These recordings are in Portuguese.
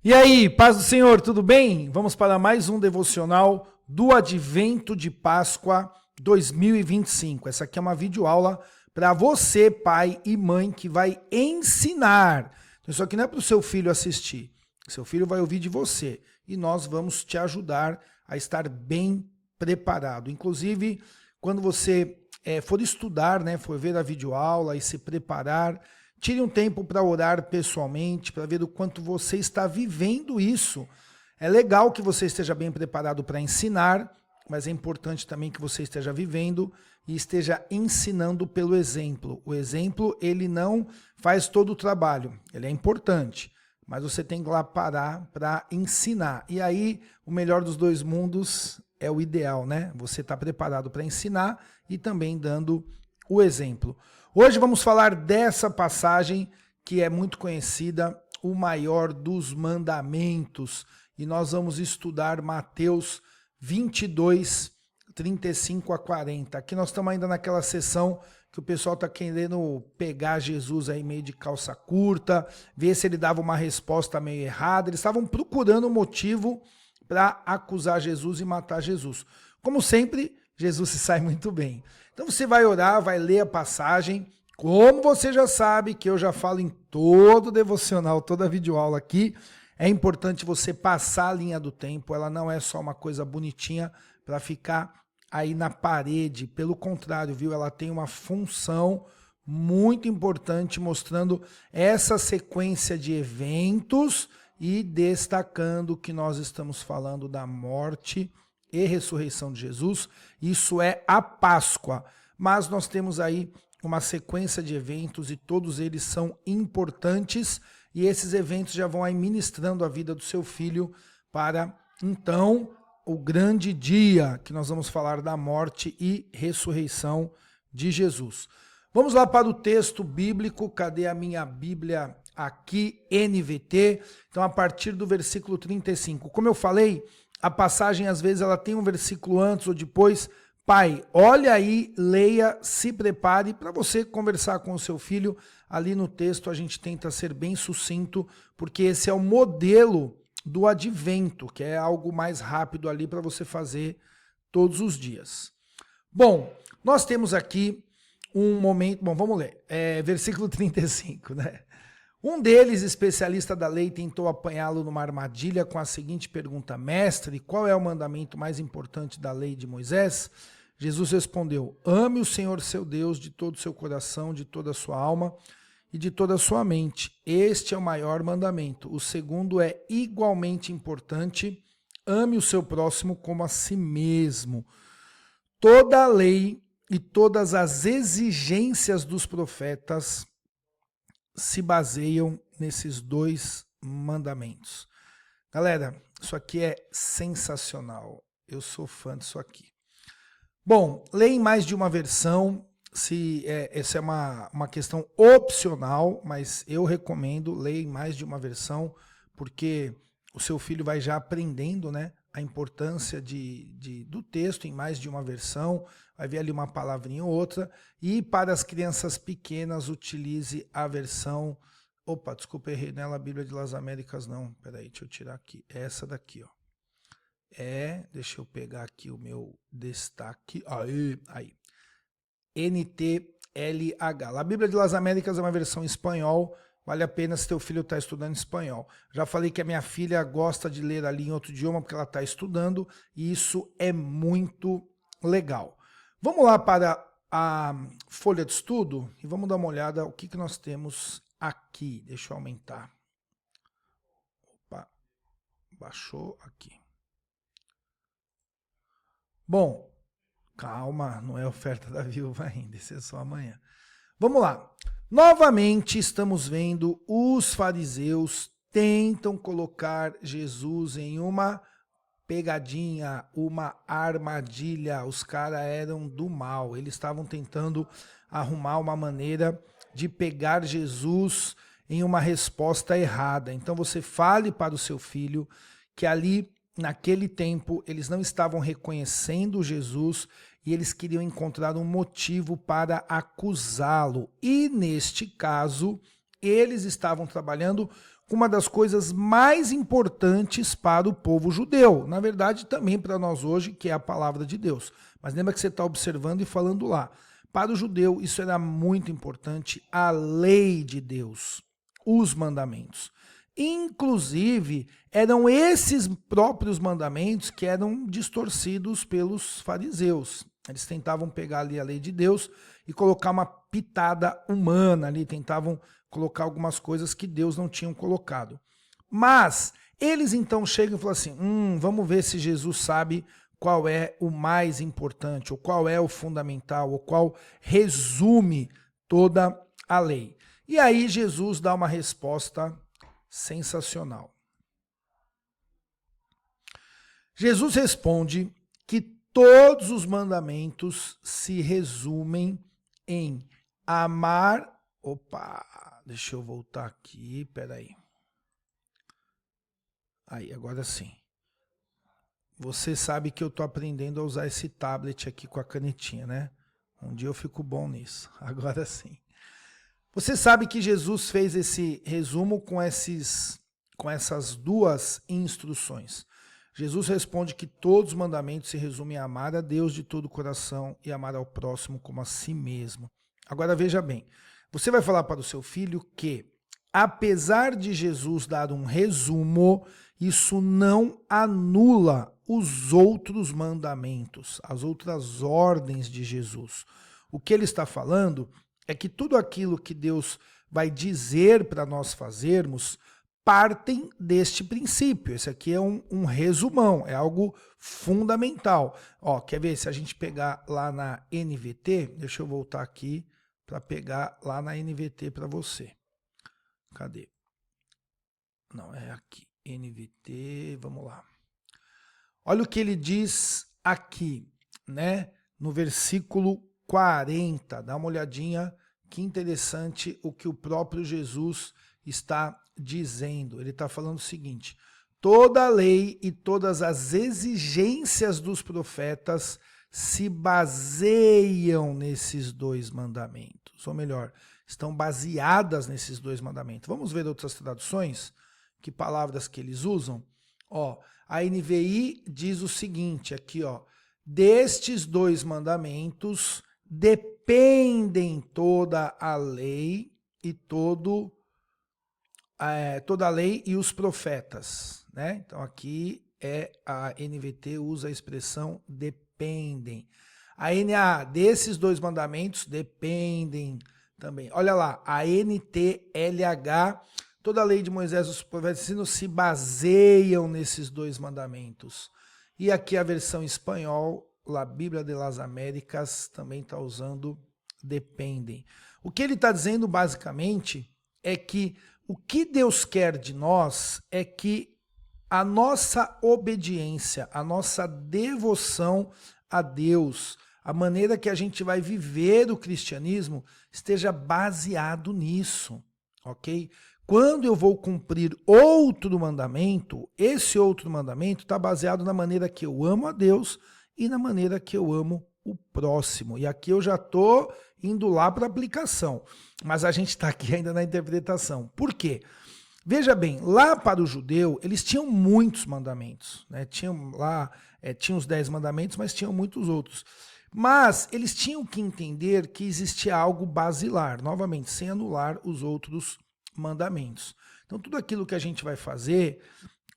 E aí, paz do Senhor, tudo bem? Vamos para mais um devocional do Advento de Páscoa 2025. Essa aqui é uma videoaula para você, pai e mãe, que vai ensinar. Isso aqui não é para o seu filho assistir. Seu filho vai ouvir de você e nós vamos te ajudar a estar bem preparado. Inclusive, quando você for estudar, né, for ver a videoaula e se preparar, tire um tempo para orar pessoalmente, para ver o quanto você está vivendo isso. É legal que você esteja bem preparado para ensinar, mas é importante também que você esteja vivendo e esteja ensinando pelo exemplo. O exemplo, ele não faz todo o trabalho, ele é importante, mas você tem que lá parar para ensinar. E aí, o melhor dos dois mundos é o ideal, né? Você está preparado para ensinar e também dando o exemplo. Hoje vamos falar dessa passagem que é muito conhecida, o maior dos mandamentos. E nós vamos estudar Mateus 22, 35 a 40. Aqui nós estamos ainda naquela sessão que o pessoal está querendo pegar Jesus aí meio de calça curta, ver se ele dava uma resposta meio errada. Eles estavam procurando um motivo para acusar Jesus e matar Jesus. Como sempre, Jesus se sai muito bem. Então você vai orar, vai ler a passagem. Como você já sabe, que eu já falo em todo devocional, toda videoaula aqui, é importante você passar a linha do tempo. Ela não é só uma coisa bonitinha para ficar aí na parede. Pelo contrário, viu? Ela tem uma função muito importante mostrando essa sequência de eventos e destacando que nós estamos falando da morte e ressurreição de Jesus. Isso é a Páscoa, mas nós temos aí uma sequência de eventos e todos eles são importantes e esses eventos já vão aí ministrando a vida do seu filho para, então, o grande dia que nós vamos falar da morte e ressurreição de Jesus. Vamos lá para o texto bíblico. Cadê a minha Bíblia aqui, NVT? Então, a partir do versículo 35. Como eu falei, a passagem, às vezes, ela tem um versículo antes ou depois. Pai, olha aí, leia, se prepare para você conversar com o seu filho. Ali no texto a gente tenta ser bem sucinto, porque esse é o modelo do advento, que é algo mais rápido ali para você fazer todos os dias. Bom, nós temos aqui um momento, bom, vamos ler, versículo 35, né? Um deles, especialista da lei, tentou apanhá-lo numa armadilha com a seguinte pergunta: Mestre, qual é o mandamento mais importante da lei de Moisés? Jesus respondeu: ame o Senhor seu Deus de todo o seu coração, de toda a sua alma e de toda a sua mente. Este é o maior mandamento. O segundo é igualmente importante: ame o seu próximo como a si mesmo. Toda a lei e todas as exigências dos profetas se baseiam nesses dois mandamentos. Galera, isso aqui é sensacional. Eu sou fã disso aqui. Bom, leia em mais de uma versão. Essa é uma questão opcional, mas eu recomendo leia em mais de uma versão, porque o seu filho vai já aprendendo, né, a importância do texto em mais de uma versão, vai ver ali uma palavrinha ou outra, e para as crianças pequenas utilize a versão, desculpa, errei nela, a Bíblia de las Américas não, peraí, deixa eu tirar aqui, essa daqui, ó. Deixa eu pegar aqui o meu destaque, aí. NTLH. A Bíblia de las Américas é uma versão em espanhol, vale a pena se teu filho está estudando espanhol. Já falei que a minha filha gosta de ler ali em outro idioma porque ela está estudando e isso é muito legal. Vamos lá para a folha de estudo e vamos dar uma olhada o que nós temos aqui. Deixa eu aumentar. Opa, baixou aqui. Bom, calma, não é oferta da viúva ainda, isso é só amanhã. Vamos lá. Novamente estamos vendo os fariseus tentam colocar Jesus em uma pegadinha, uma armadilha. Os caras eram do mal. Eles estavam tentando arrumar uma maneira de pegar Jesus em uma resposta errada. Então você fale para o seu filho que ali, naquele tempo, eles não estavam reconhecendo Jesus e eles queriam encontrar um motivo para acusá-lo. E neste caso, eles estavam trabalhando uma das coisas mais importantes para o povo judeu. Na verdade, também para nós hoje, que é a palavra de Deus. Mas lembra que você está observando e falando lá. Para o judeu, isso era muito importante, a lei de Deus, os mandamentos. Inclusive, eram esses próprios mandamentos que eram distorcidos pelos fariseus. Eles tentavam pegar ali a lei de Deus e colocar uma pitada humana ali, tentavam colocar algumas coisas que Deus não tinha colocado. Mas eles então chegam e falam assim, vamos ver se Jesus sabe qual é o mais importante, ou qual é o fundamental, ou qual resume toda a lei. E aí Jesus dá uma resposta sensacional. Jesus responde que todos os mandamentos se resumem em amar... Opa, deixa eu voltar aqui, peraí. Aí, agora sim. Você sabe que eu tô aprendendo a usar esse tablet aqui com a canetinha, né? Um dia eu fico bom nisso, agora sim. Você sabe que Jesus fez esse resumo com essas duas instruções. Jesus responde que todos os mandamentos se resumem a amar a Deus de todo o coração e amar ao próximo como a si mesmo. Agora veja bem, você vai falar para o seu filho que, apesar de Jesus dar um resumo, isso não anula os outros mandamentos, as outras ordens de Jesus. O que ele está falando é que tudo aquilo que Deus vai dizer para nós fazermos partem deste princípio. Esse aqui é um resumão, é algo fundamental. Ó, quer ver? Se a gente pegar lá na NVT, deixa eu voltar aqui para pegar lá na NVT para você. Cadê? Não, é aqui. NVT, vamos lá. Olha o que ele diz aqui, né? No versículo 40. Dá uma olhadinha, que interessante o que o próprio Jesus está dizendo. Ele está falando o seguinte: toda a lei e todas as exigências dos profetas se baseiam nesses dois mandamentos. Ou melhor, estão baseadas nesses dois mandamentos. Vamos ver outras traduções? Que palavras que eles usam? Ó, a NVI diz o seguinte aqui, ó: destes dois mandamentos dependem toda a lei e toda a lei e os profetas, né? Então aqui a NVT usa a expressão dependem. A NA, desses dois mandamentos dependem também. Olha lá, a NTLH, toda a lei de Moisés e os profetas se baseiam nesses dois mandamentos. E aqui a versão em espanhol, a Bíblia de las Américas, também está usando dependem. O que ele está dizendo basicamente é que o que Deus quer de nós é que a nossa obediência, a nossa devoção a Deus, a maneira que a gente vai viver o cristianismo esteja baseado nisso, ok? Quando eu vou cumprir outro mandamento, esse outro mandamento está baseado na maneira que eu amo a Deus e na maneira que eu amo o próximo. E aqui eu já estou indo lá para a aplicação, mas a gente está aqui ainda na interpretação. Por quê? Veja bem, lá para o judeu, eles tinham muitos mandamentos, né? Tinham lá, tinham os 10 mandamentos, mas tinham muitos outros. Mas eles tinham que entender que existia algo basilar, novamente, sem anular os outros mandamentos. Então, tudo aquilo que a gente vai fazer,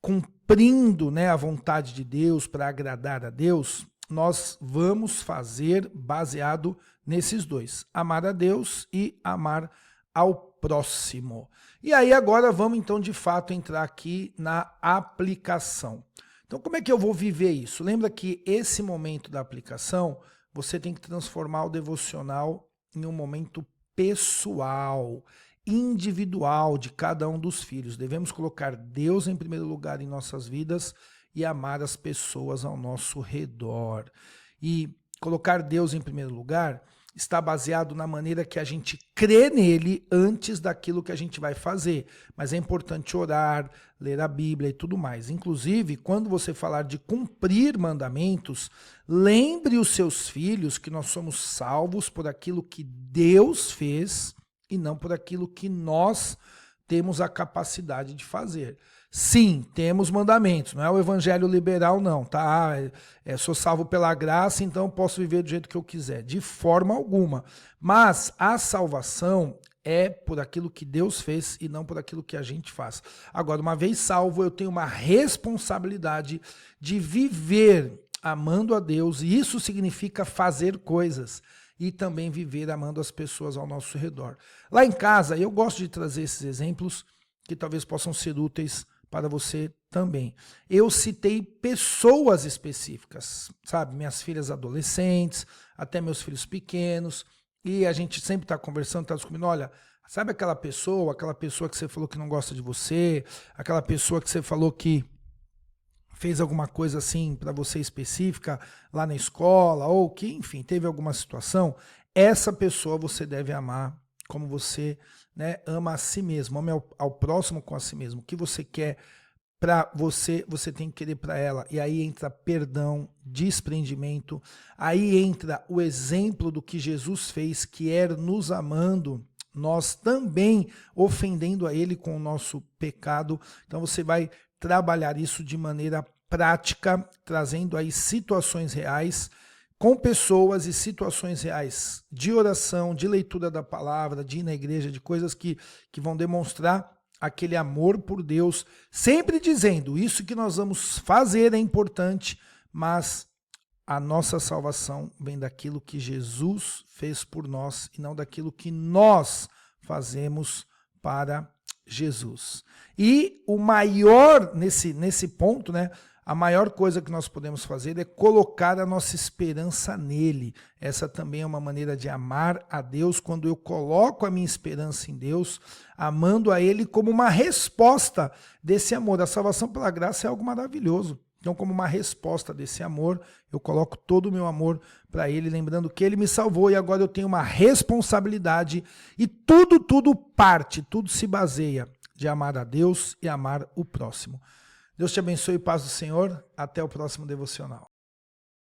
cumprindo, né, a vontade de Deus, para agradar a Deus, nós vamos fazer baseado nesses dois: amar a Deus e amar ao próximo. E aí agora vamos então de fato entrar aqui na aplicação. Então como é que eu vou viver isso? Lembra que esse momento da aplicação, você tem que transformar o devocional em um momento pessoal, individual de cada um dos filhos. Devemos colocar Deus em primeiro lugar em nossas vidas e amar as pessoas ao nosso redor. E colocar Deus em primeiro lugar está baseado na maneira que a gente crê nele antes daquilo que a gente vai fazer. Mas é importante orar, ler a Bíblia e tudo mais. Inclusive, quando você falar de cumprir mandamentos, lembre os seus filhos que nós somos salvos por aquilo que Deus fez e não por aquilo que nós temos a capacidade de fazer. Sim, temos mandamentos, não é o evangelho liberal não, tá? Sou salvo pela graça, então posso viver do jeito que eu quiser, de forma alguma. Mas a salvação é por aquilo que Deus fez e não por aquilo que a gente faz. Agora, uma vez salvo, eu tenho uma responsabilidade de viver amando a Deus, e isso significa fazer coisas e também viver amando as pessoas ao nosso redor. Lá em casa, eu gosto de trazer esses exemplos que talvez possam ser úteis para você também. Eu citei pessoas específicas, sabe? Minhas filhas adolescentes, até meus filhos pequenos, e a gente sempre está conversando, está descobrindo, olha, sabe aquela pessoa que você falou que não gosta de você, aquela pessoa que você falou que fez alguma coisa assim para você específica lá na escola, ou que, enfim, teve alguma situação, essa pessoa você deve amar como você, né, ama a si mesmo, ame ao próximo com a si mesmo. O que você quer para você, você tem que querer para ela. E aí entra perdão, desprendimento, aí entra o exemplo do que Jesus fez, que era nos amando, nós também ofendendo a ele com o nosso pecado. Então você vai trabalhar isso de maneira prática, trazendo aí situações reais, com pessoas e situações reais de oração, de leitura da palavra, de ir na igreja, de coisas que vão demonstrar aquele amor por Deus, sempre dizendo, isso que nós vamos fazer é importante, mas a nossa salvação vem daquilo que Jesus fez por nós e não daquilo que nós fazemos para Jesus. E o maior, nesse ponto, né? A maior coisa que nós podemos fazer é colocar a nossa esperança nele. Essa também é uma maneira de amar a Deus, quando eu coloco a minha esperança em Deus, amando a ele como uma resposta desse amor. A salvação pela graça é algo maravilhoso. Então, como uma resposta desse amor, eu coloco todo o meu amor para ele, lembrando que ele me salvou e agora eu tenho uma responsabilidade e tudo tudo se baseia de amar a Deus e amar o próximo. Deus te abençoe e paz do Senhor. Até o próximo devocional.